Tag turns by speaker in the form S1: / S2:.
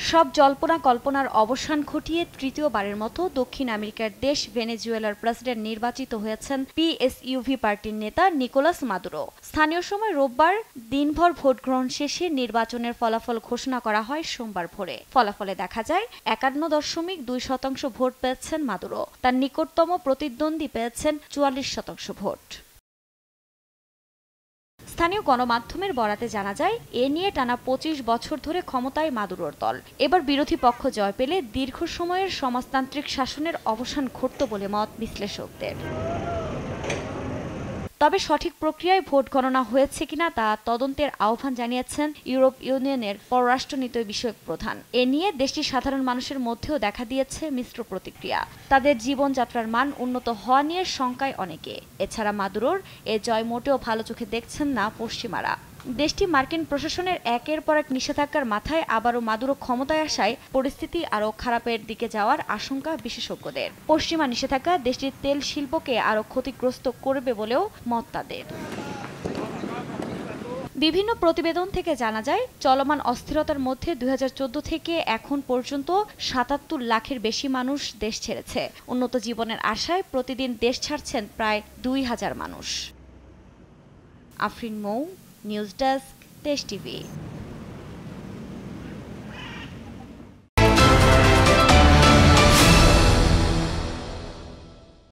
S1: সব জল্পনা কল্পনার অবসান ঘটিয়ে তৃতীয়বারের মতো দক্ষিণ আমেরিকার দেশ ভেনেজুয়েলার প্রেসিডেন্ট নির্বাচিত হয়েছেন পিএসইউভি পার্টির নেতা নিকোলাস মাদুরো। স্থানীয় সময় রোববার দিনভর ভোট গ্রহণ শেষে নির্বাচনের ফলাফল ঘোষণা করা হয় সোমবার ভোরে। ফলাফলে দেখা যায় 51.2% ভোট পেয়েছেন মাদুরো। তার নিকটতম প্রতিদ্বন্দ্বী পেয়েছেন 44% ভোট। স্থানীয় গণমাধ্যমের বরাতে জানা যায়, এ নিয়ে টানা 25 বছর ধরে ক্ষমতায় মাদুরোর দল। এবার বিরোধী পক্ষ জয় পেলে দীর্ঘ সময়ের সমাজতান্ত্রিক শাসনের অবসান ঘটত বলে মত বিশ্লেষকদের। তবে সঠিক প্রক্রিয়ায় ভোট গণনা হয়েছে কিনা তা তদন্তের আহ্বান জানিয়েছেন ইউরোপ ইউনিয়নের পররাষ্ট্রনীতি বিষয়ক প্রধান। এ নিয়ে দেশটির সাধারণ মানুষের মধ্যেও দেখা দিয়েছে মিশ্র প্রতিক্রিয়া। তাদের জীবনযাত্রার মান উন্নত হওয়া নিয়ে শঙ্কায় অনেকে। এছাড়া মাদুরোর এ জয় মোটেও ভালো চোখে দেখছেন না পশ্চিমারা। দেশটি মার্কিন প্রশাসনের একের পর এক নিষেধাজ্ঞার মাথায় আবারও মাদুরো ক্ষমতায় আসায় পরিস্থিতি আরও খারাপের দিকে যাওয়ার আশঙ্কা বিশেষজ্ঞদের। পশ্চিমা নিষেধাজ্ঞা দেশটির তেল শিল্পকে আরও ক্ষতিগ্রস্ত করবে বলেও মত তাদের। বিভিন্ন প্রতিবেদন থেকে জানা যায়, চলমান অস্থিরতার মধ্যে 2014 থেকে এখন পর্যন্ত 77 লাখের বেশি মানুষ দেশ ছেড়েছে। উন্নত জীবনের আশায় প্রতিদিন দেশ ছাড়ছেন প্রায় 2000 মানুষ। আফরিন মৌ, নিউজ ডেস্ক, দেশ টিভি।